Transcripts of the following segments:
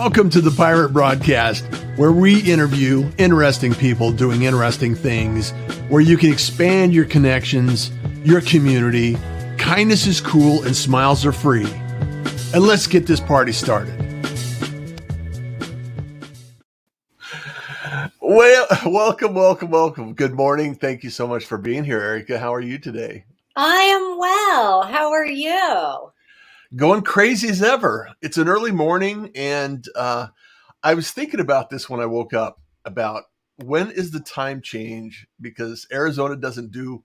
Welcome to the Pirate Broadcast, where we interview interesting people doing interesting things, where you can expand your connections, your community. Kindness is cool and smiles are free. And let's get this party started. Well, welcome. Good morning. Thank you so much for being here, Erika. How are you today? I am well. How are you? Going crazy as ever. It's an early morning, and I was thinking about this when I woke up, about when is the time change, because Arizona doesn't do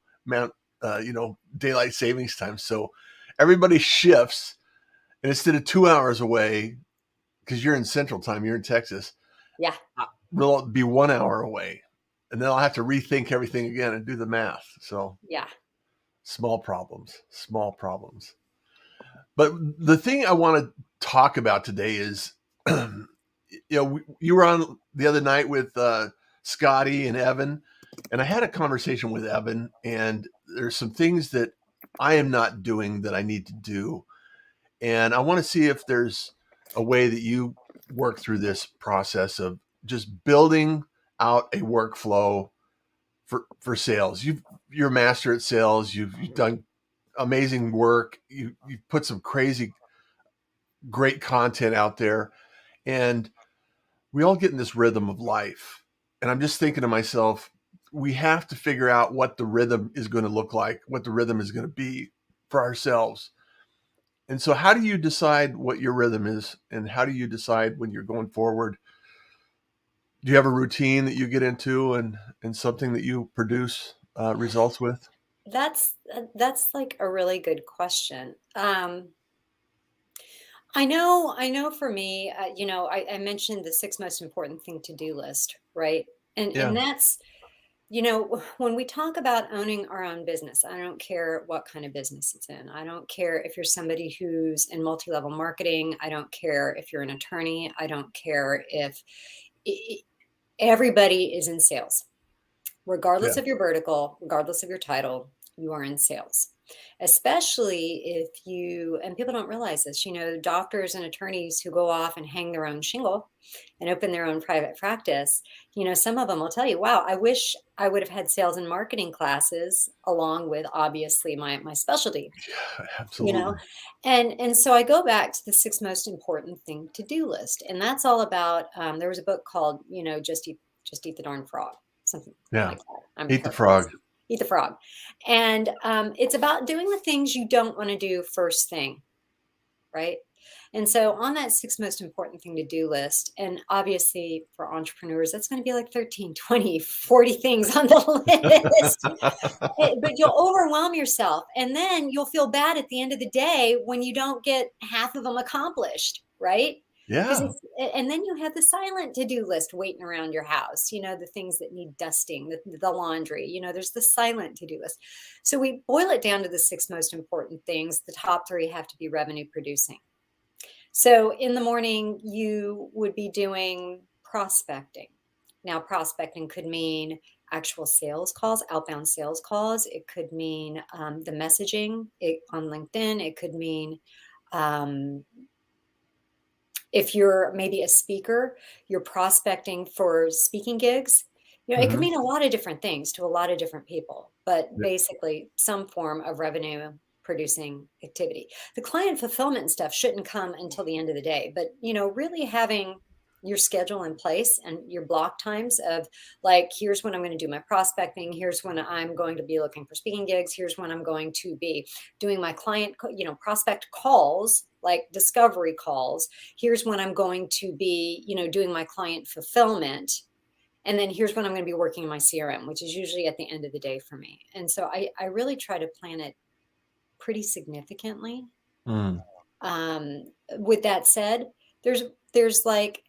daylight savings time. So everybody shifts, and instead of 2 hours away, because you're in Central Time, you're in Texas. Yeah. We'll be 1 hour away, and then I'll have to rethink everything again and do the math. So yeah, small problems. But the thing I want to talk about today is, you were on the other night with Scotty and Evan, and I had a conversation with Evan, and there's some things that I am not doing that I need to do. And I want to see if there's a way that you work through this process of just building out a workflow for sales. You're a master at sales. You've done amazing work. You've put some crazy, great content out there. And we all get in this rhythm of life. And I'm just thinking to myself, we have to figure out what the rhythm is going to look like, what the rhythm is going to be for ourselves. And so how do you decide what your rhythm is? And how do you decide when you're going forward? Do you have a routine that you get into and something that you produce results with? that's like a really good question. I know for me, I mentioned the 6 most important thing to-do list, right? And Yeah. that's, when we talk about owning our own business, I don't care what kind of business it's in. I don't care if you're somebody who's in multi-level marketing. I don't care if you're an attorney. I don't care if everybody is in sales. Regardless Yeah. of your vertical, regardless of your title, you are in sales. Especially if and people don't realize this, doctors and attorneys who go off and hang their own shingle and open their own private practice, some of them will tell you, wow, I wish I would have had sales and marketing classes along with obviously my specialty. Yeah, absolutely. And so I go back to the 6 most important thing to-do list. And that's all about, there was a book called, just eat the darn frog. Something like that. I'm Eat the frog. Eat the frog. And it's about doing the things you don't want to do first thing, right? And so on that 6 most important thing to do list, and obviously for entrepreneurs, that's going to be like 13, 20, 40 things on the list. But you'll overwhelm yourself. And then you'll feel bad at the end of the day when you don't get half of them accomplished, right? Yeah. And then you have the silent to-do list waiting around your house, the things that need dusting, the laundry, there's the silent to-do list. So we boil it down to the 6 most important things. The top 3 have to be revenue producing. So in the morning, you would be doing prospecting. Now, prospecting could mean actual sales calls, outbound sales calls. It could mean the messaging on LinkedIn. It could mean if you're maybe a speaker, you're prospecting for speaking gigs. It could mean a lot of different things to a lot of different people, but basically some form of revenue producing activity. The client fulfillment stuff shouldn't come until the end of the day, but really having your schedule in place and your block times of like, here's when I'm going to do my prospecting. Here's when I'm going to be looking for speaking gigs. Here's when I'm going to be doing my client, prospect calls, like discovery calls. Here's when I'm going to be, doing my client fulfillment. And then here's when I'm going to be working in my CRM, which is usually at the end of the day for me. And so I really try to plan it pretty significantly. With that said, there's like,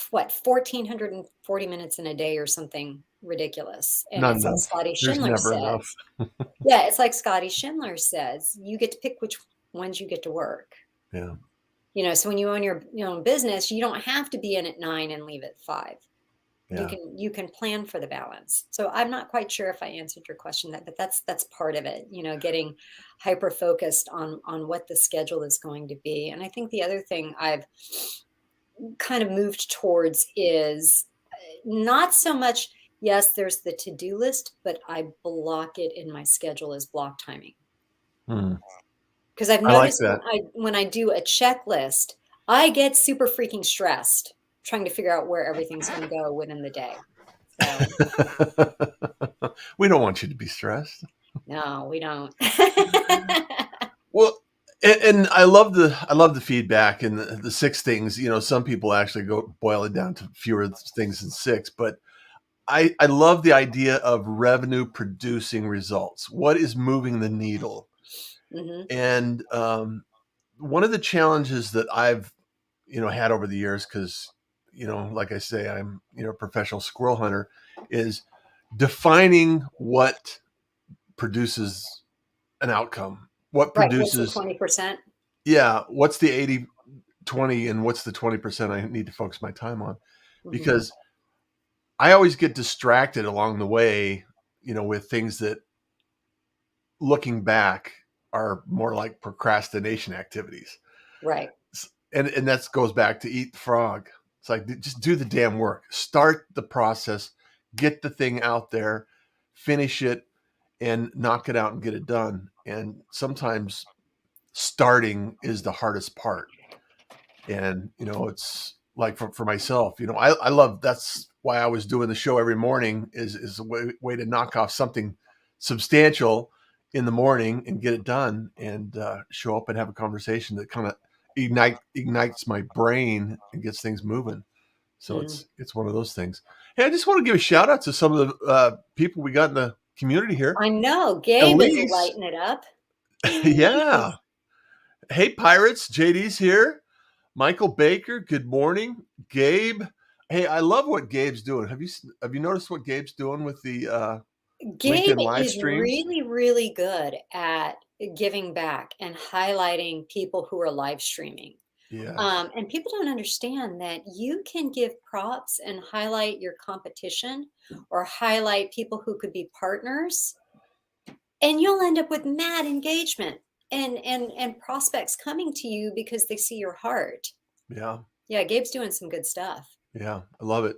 1,440 minutes in a day or something ridiculous. And Not it's enough. like Scotty There's Schindler never said. enough. Yeah, it's like Scotty Schindler says, you get to pick which ones you get to work. Yeah. So when you own your own business, you don't have to be in at 9 and leave at 5. Yeah. You can plan for the balance. So I'm not quite sure if I answered your question, but that's part of it, getting hyper focused on what the schedule is going to be. And I think the other thing I've kind of moved towards is not so much, yes, there's the to-do list, but I block it in my schedule as block timing. Because I've I like noticed that. when I do a checklist, I get super freaking stressed trying to figure out where everything's going to go within the day. So We don't want you to be stressed. no, we don't. Well, and I love the feedback and the six things. Some people actually go boil it down to fewer things than six, but I love the idea of revenue producing results. What is moving the needle? Mhm. And one of the challenges that I've had over the years, because like I say, I'm a professional squirrel hunter, is defining what produces an outcome. What Right, what's the produces 20%? Yeah, what's the 80/20 and what's the 20% I need to focus my time on? Mhm. Because I always get distracted along the way, with things that, looking back, are more like procrastination activities. Right. And that goes back to eat the frog. It's like, just do the damn work. Start the process, get the thing out there, finish it, and knock it out and get it done. And sometimes starting is the hardest part. And it's like, for myself, I love, that's why I was doing the show every morning, is a way to knock off something substantial in the morning and get it done, and show up and have a conversation that kind of ignites my brain and gets things moving. So Mm. it's one of those things. Hey, I just want to give a shout out to some of the people we got in the community here. I know, Gabe is Elise. lighting it up. Yeah. Hey, Pirates, JD's here. Michael Baker, good morning. Gabe, hey, I love what Gabe's doing. Have you noticed what Gabe's doing with the Gabe LinkedIn live is streams? really, really good at giving back and highlighting people who are live streaming. Yes. And people don't understand that you can give props and highlight your competition or highlight people who could be partners, and you'll end up with mad engagement and prospects coming to you because they see your heart. Yeah. Yeah, Gabe's doing some good stuff. Yeah. I love it.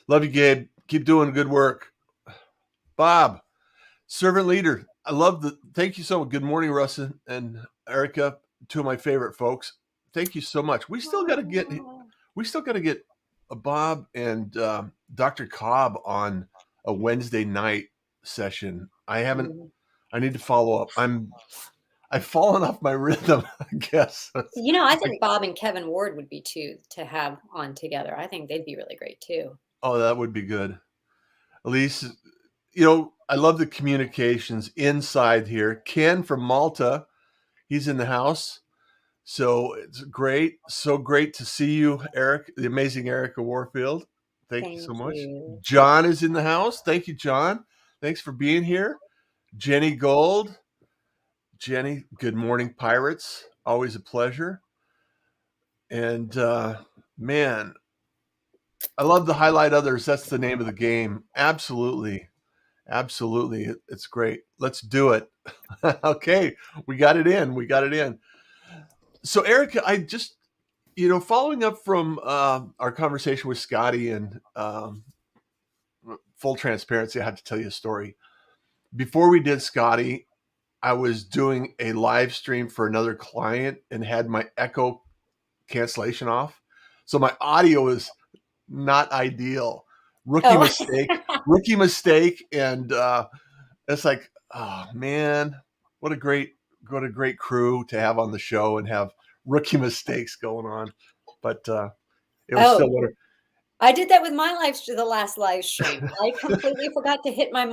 Love you, Gabe. Keep doing good work. Bob, servant leader. Thank you so much. Good morning, Russ and Erika, two of my favorite folks. Thank you so much. We still got to get Bob and Dr. Cobb on a Wednesday night session. I haven't. Mhm. I need to follow up. I've fallen off my rhythm, I guess. I think Bob and Kevin Ward would be two to have on together. I think they'd be really great too. Oh, that would be good. Elise, I love the communications inside here. Ken from Malta, he's in the house. So it's great. So great to see you, Eric, the amazing Erika Warfield. Thank you so Thank much. you. John is in the house. Thank you, John. Thanks for being here. Jenny Gold. Jenny, good morning, Pirates. Always a pleasure. And man, I love to highlight others. That's the name of the game. Absolutely. Absolutely. It's great. Let's do it. Okay. We got it in. We got it in. So, Erica, I just, following up from our conversation with Scotty, and full transparency, I have to tell you a story. Before we did Scotty, I was doing a live stream for another client and had my echo cancellation off. So my audio is not ideal. Rookie Oh, mistake, rookie mistake. And it's like, oh man, what a great crew to have on the show and have rookie mistakes going on. But it was still oh, one of, I did that with the last live stream. I completely forgot to hit my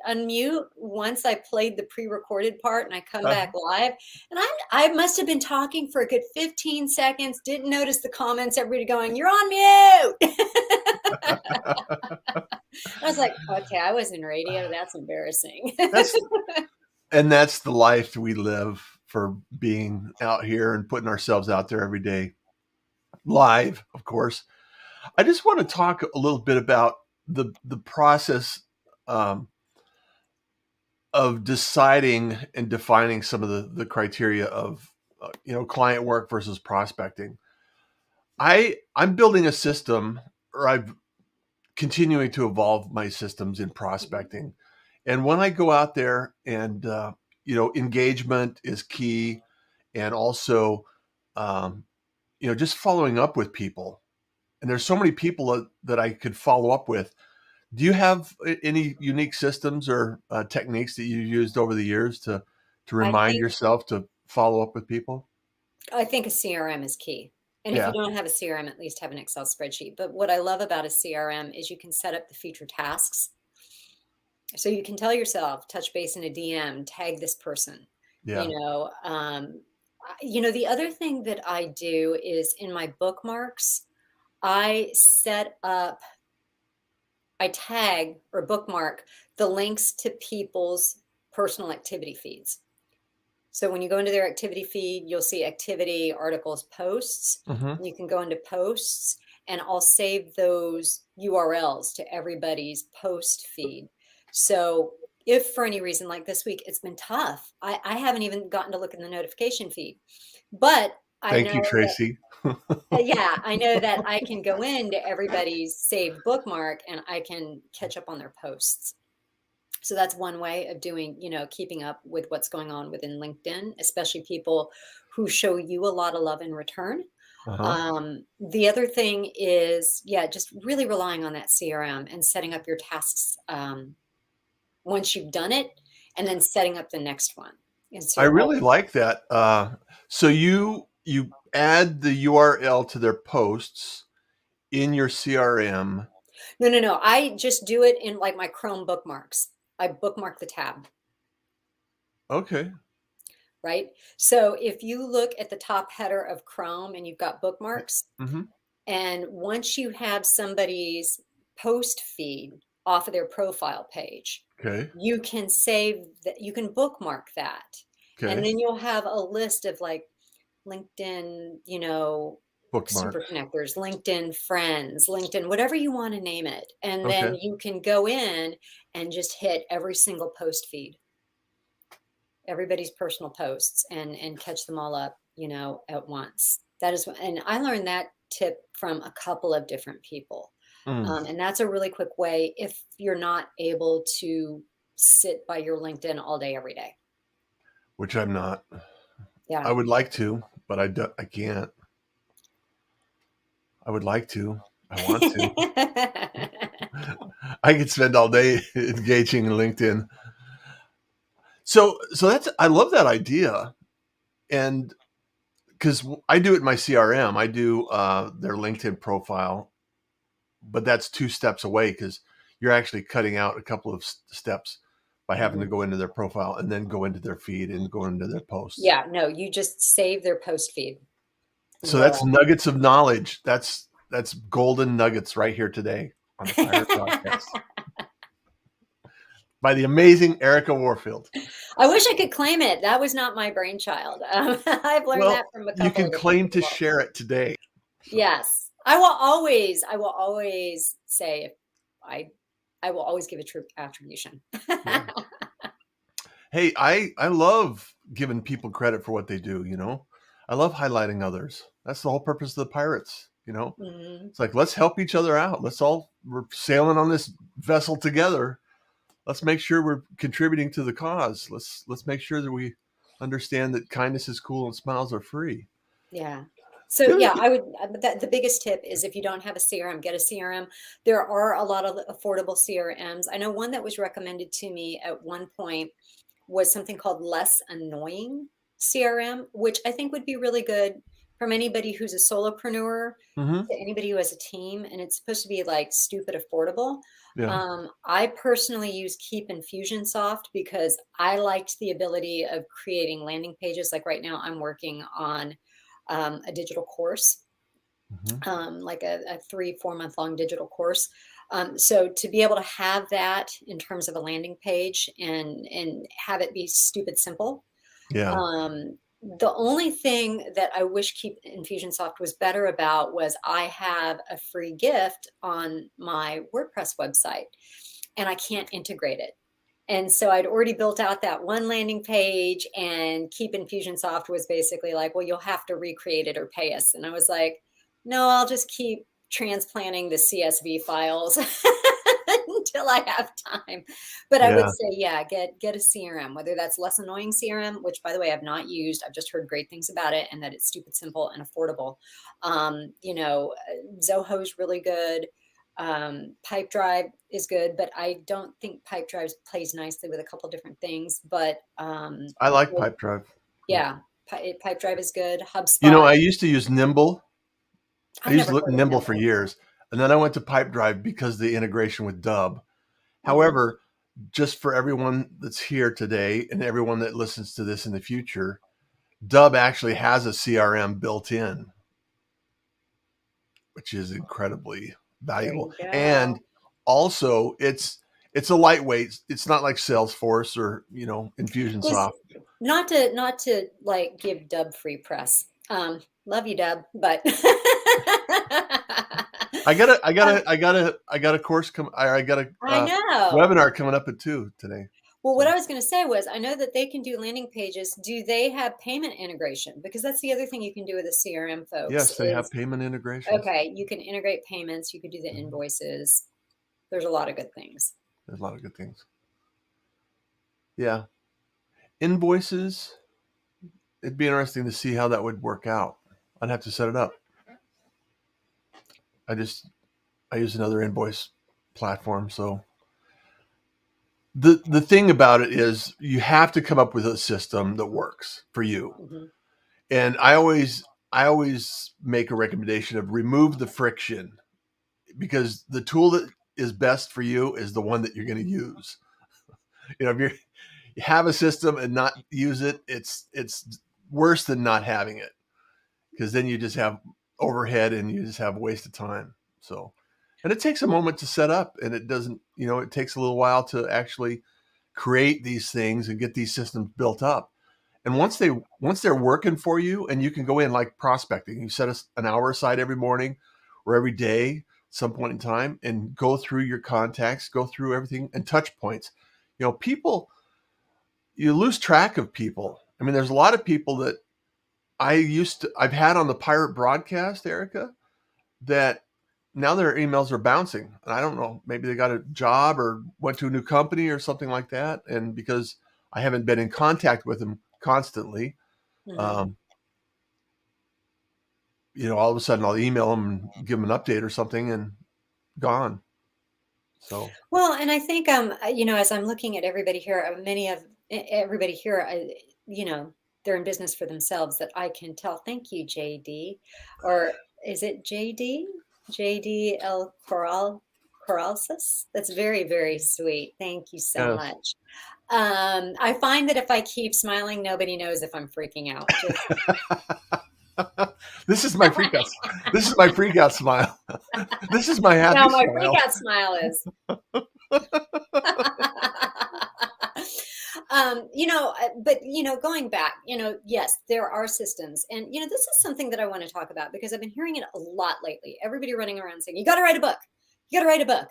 unmute once I played the pre-recorded part, and I come back live, and I must have been talking for a good 15 seconds, didn't notice the comments, everybody going, "You're on mute." I was like, "Okay, I was in radio. That's embarrassing." that's that's the life we live, for being out here and putting ourselves out there every day, live, of course. I just want to talk a little bit about the process um, of deciding and defining some of the criteria of client work versus prospecting. I'm building a system, or I'm continuing to evolve my systems in prospecting. And when I go out there and, engagement is key, and also, um, just following up with people. And there's so many people that I could follow up with. Do you have any unique systems or techniques that you used over the years to I remind think yourself to follow up with people? I think a CRM is key. And if you Yeah. don't have a CRM, at least have an Excel spreadsheet. But what I love about a CRM is you can set up the future tasks. So you can tell yourself, touch base in a DM, tag this person. Yeah. You know, the other thing that I do is in my bookmarks, I set up, I tag or bookmark the links to people's personal activity feeds. So when you go into their activity feed, you'll see activity, articles, posts. Hmm. You can go into posts and I'll save those URLs to everybody's post feed. So if for any reason like this week, it's been tough, I haven't even gotten to look in the notification feed, but I Thank know you, that, Tracy. yeah, I know that I can go into everybody's saved bookmark and I can catch up on their posts. So that's one way of doing, keeping up with what's going on within LinkedIn, especially people who show you a lot of love in return. Uh-huh. The other thing is, yeah, just really relying on that CRM and setting up your tasks once you've done it, and then setting up the next one. And I so, really like that. So you add the URL to their posts in your CRM. no, no, no. I just do it in like my Chrome bookmarks. I bookmark the tab, Okay. right? So if you look at the top header of Chrome and you've got bookmarks, Mm-hmm. and once you have somebody's post feed off of their profile page, Okay. you can save that, you can bookmark that. And Okay. then you'll have a list of like LinkedIn, super Bookmarks. connectors, LinkedIn friends, LinkedIn, whatever you want to name it. And then Okay. you can go in and just hit every single post feed, everybody's personal posts, and catch them all up, at once. That is, and I learned that tip from a couple of different people. Mm. And that's a really quick way if you're not able to sit by your LinkedIn all day, every day. Which I'm not. I Yeah. would like to, but I can't. I would like to. I want to. I could spend all day engaging in LinkedIn. So that's I love that idea, and because I do it in my CRM, I do their LinkedIn profile, but that's two steps away because you're actually cutting out a couple of steps by having to Mhm. go into their profile and then go into their feed and go into their posts. Yeah, no, you just save their post feed. So that's Voila. nuggets of knowledge. That's golden nuggets right here today on the Pirate Podcast by the amazing Erika Warfield. I wish I could claim it. That was not my brainchild. I've learned that Well, from a you couple can of different claim to people. share it today. So, Yes. I will always say if I I will always give a true attribution. yeah. Hey, I love giving people credit for what they do, you know. I love highlighting others. That's the whole purpose of the pirates, you know. Mhm. It's like let's help each other out. We're sailing on this vessel together. Let's make sure we're contributing to the cause. Let's make sure that we understand that kindness is cool and smiles are free. Yeah. So The other yeah, thing, I would the biggest tip is if you don't have a CRM, get a CRM. There are a lot of affordable CRMs. I know one that was recommended to me at one point was something called Less Annoying CRM, which I think would be really good from anybody who's a solopreneur mm-hmm, to anybody who has a team, and it's supposed to be like stupid affordable. yeah, I personally use Keep Infusionsoft because I liked the ability of creating landing pages. Like right now, I'm working on a digital course, mm-hmm, like a 3-4 month long digital course. So to be able to have that in terms of a landing page and have it be stupid simple. yeah, The only thing that I wish Keep Infusionsoft was better about was I have a free gift on my WordPress website and I can't integrate it. And so I'd already built out that one landing page, and Keep Infusionsoft was basically like, well, you'll have to recreate it or pay us. And I was like, No, I'll just keep transplanting the CSV files until I have time. But I would Yeah. say, yeah, get a CRM, whether that's less annoying CRM, which by the way, I've not used. I've just heard great things about it and that it's stupid simple and affordable. Zoho's really good. Pipedrive is good, but I don't think Pipedrive plays nicely with a couple different things. But I like Pipedrive. yeah, Pipedrive is good. You know, HubSpot, I used to use Nimble. I I've used to never look heard of Nimble for Nimble. years, and then I went to Pipedrive because of the integration with Dub. Hmm. However, just for everyone that's here today and everyone that listens to this in the future, Dub actually has a CRM built in, which is incredibly There valuable. you go. And also, it's a lightweight. It's not like Salesforce or Is Infusionsoft. not to like give Dub free press. Love you, Dub, but um, I got a course I got a I know. webinar coming up at 2 today. Well, what So I was going to say was, I know that they can do landing pages. Do they have payment integration? Because that's the other thing you can do with the CRM folks yes, they have is, payment integrations. okay, you can integrate payments. You could do the Mhm. invoices. There's a lot of good things. There's a lot of good things. Yeah, invoices. It'd be interesting to see how that would work out. I'd have to set it up. I just I use another invoice platform, so the thing about it is you have to come up with a system that works for you. Hmm. And I always make a recommendation of remove the friction because the tool that is best for you is the one that you're going to use. If you have a system and not use it, it's worse than not having it because then you just have overhead and you just have a waste of time. So, and it takes a moment to set up, and it doesn't. It takes a little while to actually create these things and get these systems built up. And once they're working for you, and you can go in like prospecting, you set an hour aside every morning or every day, some point in time, and go through your contacts, go through everything and touch points. People, you lose track of people. I mean, there's a lot of people that I've had on the pirate broadcast, Erica, that now their emails are bouncing. And I don't know, maybe they got a job or went to a new company or something like that. And because I haven't been in contact with them constantly, Hmm. um, all of a sudden I'll email them and give them an update or something and gone. So Well, and I think as I'm looking at everybody here, everybody here, they're in business for themselves. That I can tell. Thank you, JD, or is it JD? JD El Corralsis? That's very, very sweet. Thank you so yes. much. I find that if I keep smiling, nobody knows if I'm freaking out. Just This is my freak out. This is my freak out smile. This is my no, happy my freak smile. out smile is. But going back, yes, there are systems. And this is something that I want to talk about because I've been hearing it a lot lately. Everybody running around saying, you got to write a book. You got to write a book.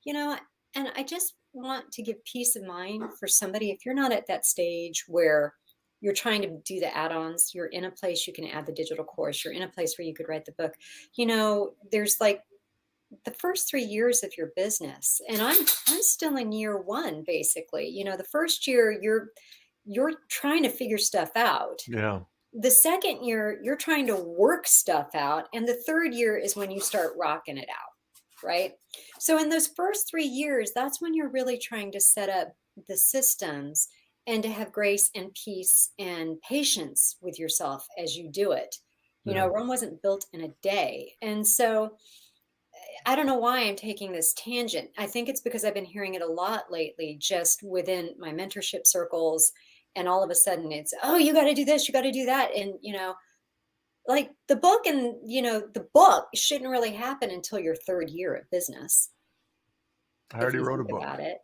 You know, and I just want to give peace of mind for somebody if you're not at that stage where you're trying to do the add-ons, you're in a place you can add the digital course, you're in a place where you could write the book. There's like the first 3 years of your business, and I'm still in year one basically. The first year you're trying to figure stuff out. Yeah. The second year you're trying to work stuff out, and the third year is when you start rocking it out, right? So in those first 3 years, that's when you're really trying to set up the systems and to have grace and peace and patience with yourself as you do it. Yeah. Rome wasn't built in a day. And so I don't know why I'm taking this tangent. I think it's because I've been hearing it a lot lately, just within my mentorship circles. And all of a sudden it's, oh, you got to do this, you got to do that. And, like the book shouldn't really happen until your third year of business, I if already you wrote a think book. about it,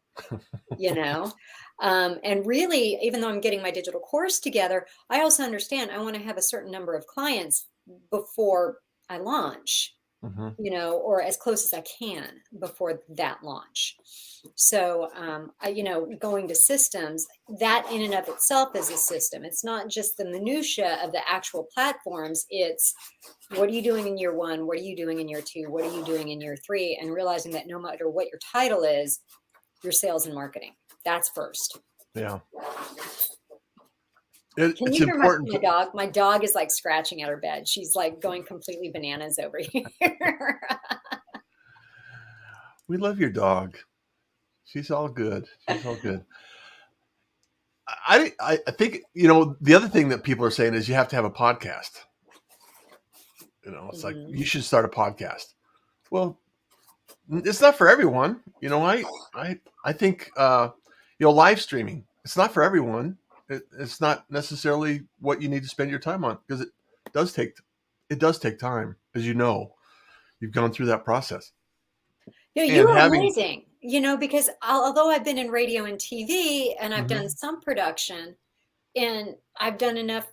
you know. And really, even though I'm getting my digital course together, I also understand I want to have a certain number of clients before I launch. or as close as I can before that launch. So, going to systems, that in and of itself is a system. It's not just the minutia of the actual platforms. It's what are you doing in year one? What are you doing in year two? What are you doing in year three? And realizing that no matter what your title is, your sales and marketing. That's first. Yeah. Can It's you hear important. my dog? My dog is like scratching at her bed. She's like going completely bananas over here. We love your dog. She's all good. She's all good. I think, the other thing that people are saying is you have to have a podcast. It's like, you should start a podcast. Well, it's not for everyone. I think, live streaming, it's not for everyone. It's not necessarily what you need to spend your time on, because it does take time, as you've gone through that process. You're amazing, because although I've been in radio and TV and I've done some production and I've done enough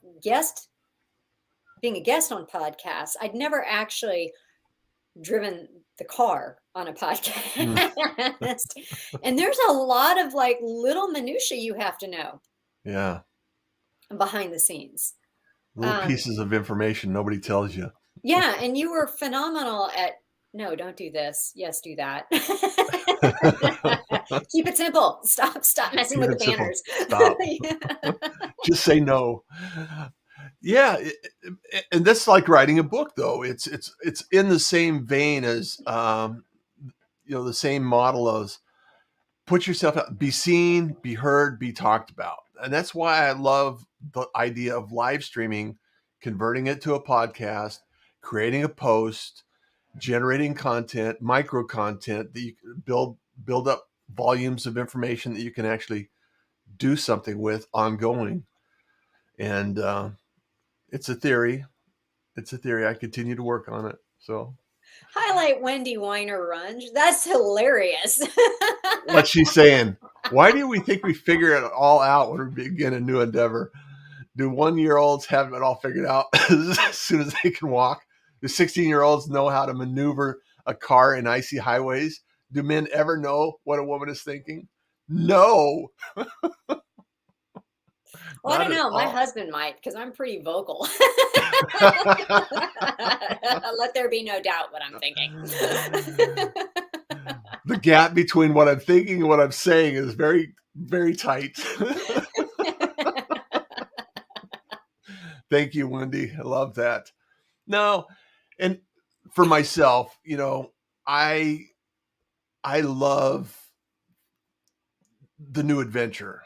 being a guest on podcasts, I'd never actually driven the car on a podcast. And there's a lot of like little minutia you have to know. Yeah. Behind the scenes. Little pieces of information nobody tells you. Yeah. And you were phenomenal at, no, don't do this. Yes, do that. Keep it simple. Stop messing with the banners. Stop. Just say no. Yeah. And that's like writing a book, though. It's in the same vein as, the same model as put yourself out, be seen, be heard, be talked about. And that's why I love the idea of live streaming, converting it to a podcast, creating a post, generating content, micro content that you can build up volumes of information that you can actually do something with ongoing. And it's a theory. I continue to work on it. So highlight Wendy Weiner Runge. That's hilarious. What's she saying? Why do we think we figure it all out when we begin a new endeavor? Do 1-year-olds have it all figured out as soon as they can walk? Do 16-year-olds know how to maneuver a car in icy highways? Do men ever know what a woman is thinking? No. Well, I don't know. My husband might, because I'm pretty vocal. Let there be no doubt what I'm thinking. The gap between what I'm thinking and what I'm saying is very, very tight. Thank you, Wendy. I love that. No, and for myself, I love the new adventure.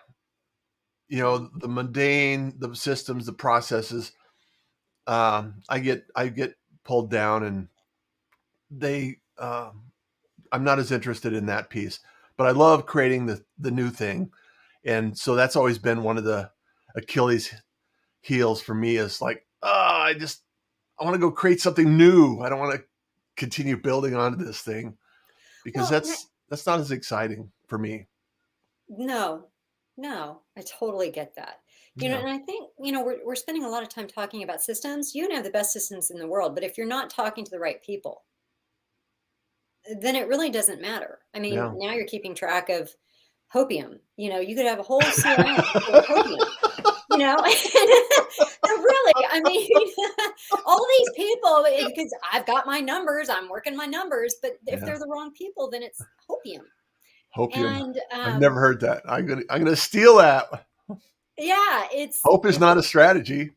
The mundane, the systems, the processes. I get pulled down, and I'm not as interested in that piece. But I love creating the new thing, and so that's always been one of the Achilles heels for me. Is like, I want to go create something new. I don't want to continue building onto this thing, because that's not as exciting for me. No, I totally get that. And I think, we're spending a lot of time talking about systems. You can have the best systems in the world, but if you're not talking to the right people, then it really doesn't matter. I mean, now you're keeping track of hopium. You could have a whole CRM for hopium. Really, I mean, all these people, because I've got my numbers, I'm working my numbers, but if they're the wrong people, then it's hopium. Hopium. I've never heard that. I'm gonna steal that. Yeah, hope is not a strategy.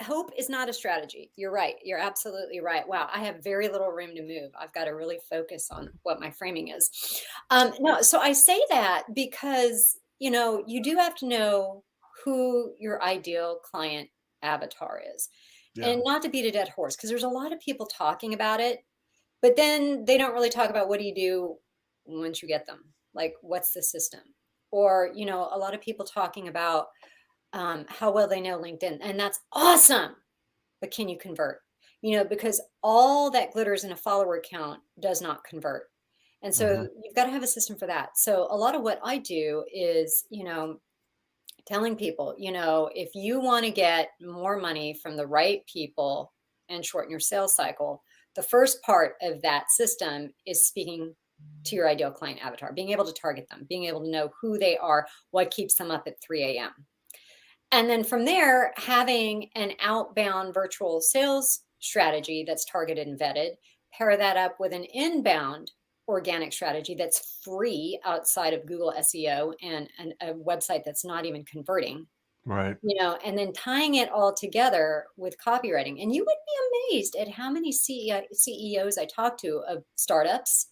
Hope is not a strategy. You're right. You're absolutely right. Wow, I have very little room to move. I've got to really focus on what my framing is. No, so I say that because you do have to know who your ideal client avatar is, and not to beat a dead horse, because there's a lot of people talking about it, but then they don't really talk about what do you do once you get them, like what's the system, or a lot of people talking about how well they know LinkedIn, and that's awesome, but can you convert? Because all that glitters in a follower count does not convert, and so you've got to have a system for that. So a lot of what I do is telling people, if you want to get more money from the right people and shorten your sales cycle, The first part of that system is speaking to your ideal client avatar, being able to target them, being able to know who they are, what keeps them up at 3 a.m. And then from there, having an outbound virtual sales strategy that's targeted and vetted, pair that up with an inbound organic strategy that's free outside of Google SEO and a website that's not even converting. Right. And then tying it all together with copywriting. And you would be amazed at how many CEOs I talk to of startups,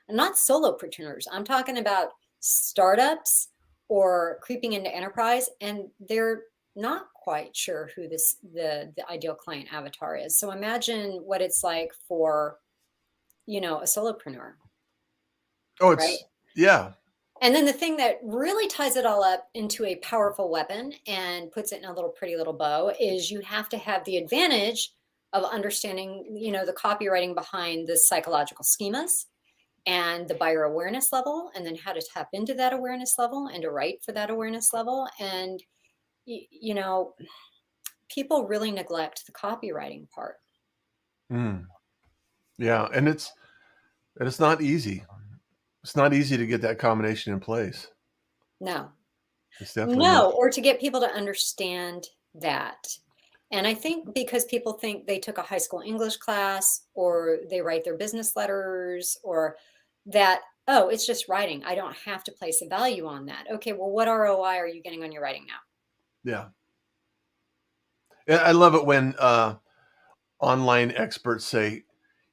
and not solopreneurs. I'm talking about startups or creeping into enterprise, and they're not quite sure who the ideal client avatar is. So imagine what it's like for, a solopreneur. Oh, Right. Yeah. And then the thing that really ties it all up into a powerful weapon and puts it in a pretty little bow is you have to have the advantage of understanding, the copywriting behind the psychological schemas and the buyer awareness level, and then how to tap into that awareness level and to write for that awareness level. And, people really neglect the copywriting part. Yeah. And it's not easy. It's not easy to get that combination in place. No. It's definitely not. Or to get people to understand that. And I think because people think they took a high school English class or they write their business letters or that, oh, it's just writing. I don't have to place a value on that. Okay, well, what ROI are you getting on your writing now? Yeah. I love it when online experts say,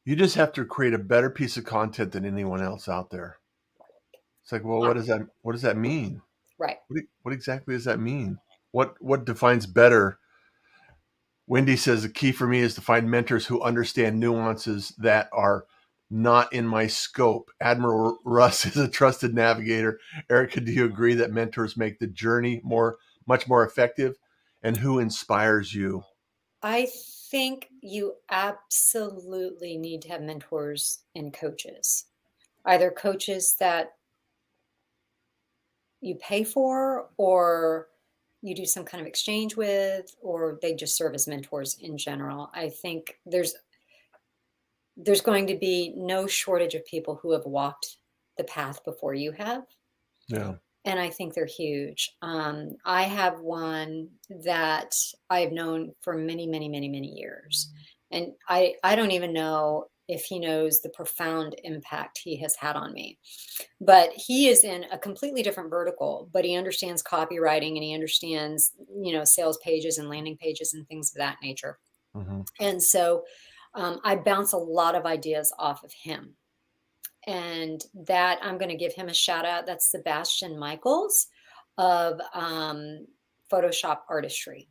you just have to create a better piece of content than anyone else out there. It's like, well, what does that mean? Right. What exactly does that mean? What defines better? Wendy says the key for me is to find mentors who understand nuances that are not in my scope. Admiral Russ is a trusted navigator. Erika, do you agree that mentors make the journey much more effective? And who inspires you? I think you absolutely need to have mentors and coaches, either coaches that you pay for or you do some kind of exchange with, or they just serve as mentors in general. I think there's going to be no shortage of people who have walked the path before you have. Yeah. And I think they're huge. I have one that I've known for many, many, many, many years. And I don't even know if he knows the profound impact he has had on me. But he is in a completely different vertical, but he understands copywriting and he understands, sales pages and landing pages and things of that nature. Mm-hmm. And so I bounce a lot of ideas off of him. And that I'm going to give him a shout out. That's Sebastian Michaels of Photoshop Artistry.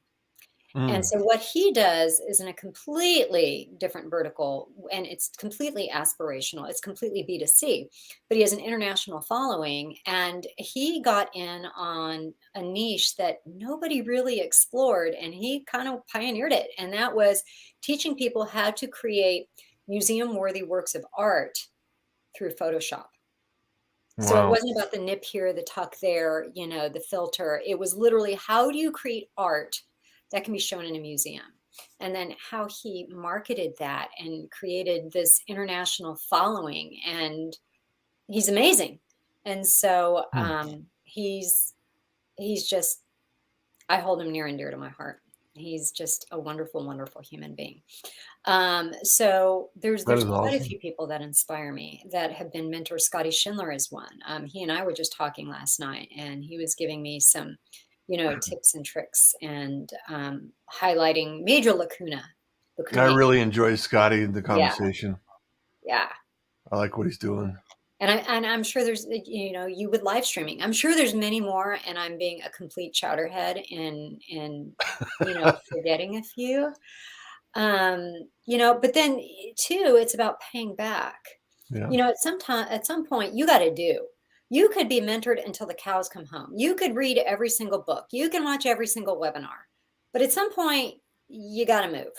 And so what he does is in a completely different vertical, and it's completely aspirational. It's completely B2C, but he has an international following, and he got in on a niche that nobody really explored, and he kind of pioneered it. And that was teaching people how to create museum-worthy works of art through Photoshop. Wow. So it wasn't about the nip here, the tuck there, the filter. It was literally, how do you create art that can be shown in a museum? And then how he marketed that and created this international following. And he's amazing. And so he's just, I hold him near and dear to my heart. He's just a wonderful, wonderful human being. So there's quite awesome. a few people that inspire me that have been mentors. Scotty Schindler is one. He and I were just talking last night, and he was giving me some, tips and tricks and highlighting major lacuna. I really enjoy Scotty in the conversation. Yeah. I like what he's doing. And I'm sure there's, you with live streaming, I'm sure there's many more, and I'm being a complete chowderhead and forgetting a few. But then too, it's about paying back. Yeah. At some point you got to do. You could be mentored until the cows come home. You could read every single book. You can watch every single webinar. But at some point you got to move.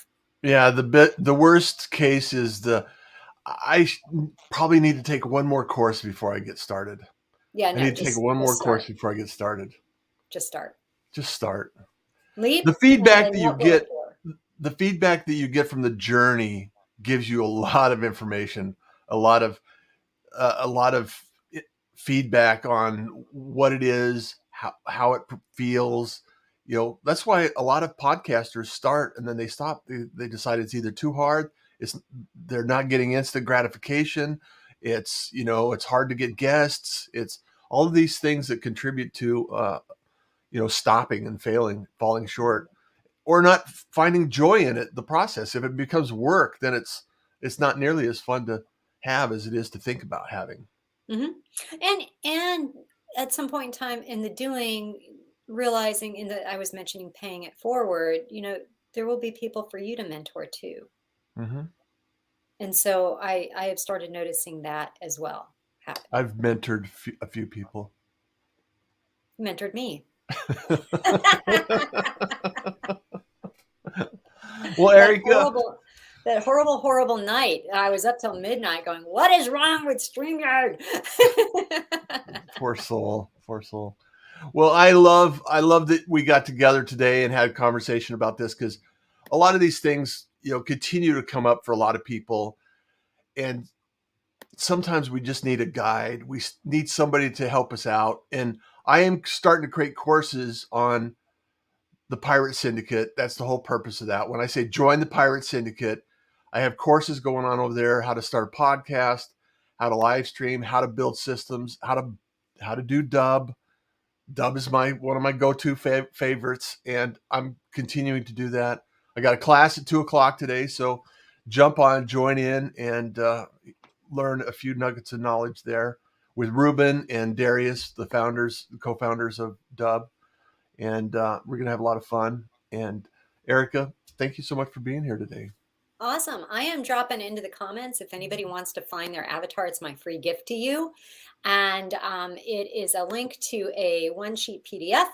Yeah, the worst case is I probably need to take one more course before I get started. Yeah, no, I need to take one more course before I get started. Just start. Just start. Leap. The feedback that you get from the journey gives you a lot of information, a lot of feedback on what it is, how it feels. That's why a lot of podcasters start and then they stop. They decide it's either too hard, they're not getting instant gratification, it's hard to get guests, it's all of these things that contribute to stopping and falling short, or not finding joy in it, the process. If it becomes work, then it's not nearly as fun to have as it is to think about having. Mm-hmm. And at some point in time in the doing, realizing I was mentioning paying it forward, there will be people for you to mentor too. Mm-hmm. And so I have started noticing that as well happen. I've mentored a few people. Mentored me. Well, Erika, that horrible night, I was up till midnight going, what is wrong with StreamYard? Poor soul. Well, I love that we got together today and had a conversation about this, because a lot of these things, continue to come up for a lot of people. And sometimes we just need a guide. We need somebody to help us out. And I am starting to create courses on the Pirate Syndicate. That's the whole purpose of that. When I say join the Pirate Syndicate, I have courses going on over there: how to start a podcast, how to live stream, how to build systems, how to do dub. Dub is one of my go-to favorites, and I'm continuing to do that. I got a class at 2:00 today, so jump on, join in, and learn a few nuggets of knowledge there with Ruben and Darius, the co-founders of Dub. And we're going to have a lot of fun. And Erika, thank you so much for being here today. Awesome. I am dropping into the comments. If anybody wants to find their avatar, it's my free gift to you. And it is a link to a one-sheet PDF,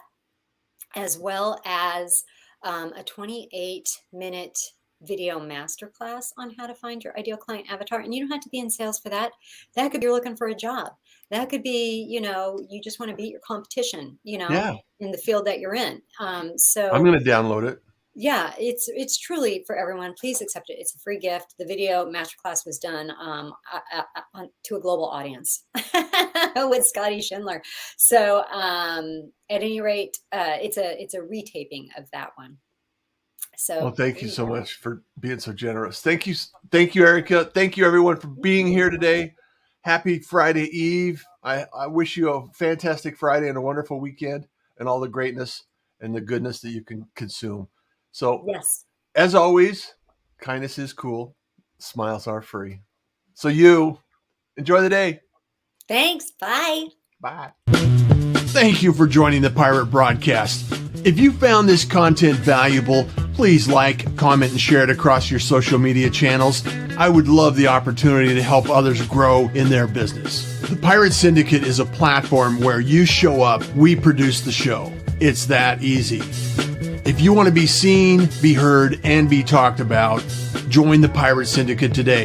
as well as a 28-minute video masterclass on how to find your ideal client avatar. And you don't have to be in sales for that. That could be you're looking for a job. That could be, you just want to beat your competition, in the field that you're in. So I'm going to download it. Yeah, it's truly for everyone. Please accept it. It's a free gift. The video masterclass was done to a global audience with Scotty Schindler. So at any rate, it's a retaping of that one. So, well, thank you so much for being so generous. Thank you, Erika. Thank you, everyone, for being here today. Happy Friday Eve. I wish you a fantastic Friday and a wonderful weekend, and all the greatness and the goodness that you can consume. So, yes, as always, kindness is cool. Smiles are free. So you enjoy the day. Thanks. Bye. Bye. Thank you for joining the Pirate Broadcast. If you found this content valuable, please like, comment, and share it across your social media channels. I would love the opportunity to help others grow in their business. The Pirate Syndicate is a platform where you show up, we produce the show. It's that easy. If you want to be seen, be heard, and be talked about, join the Pirate Syndicate today.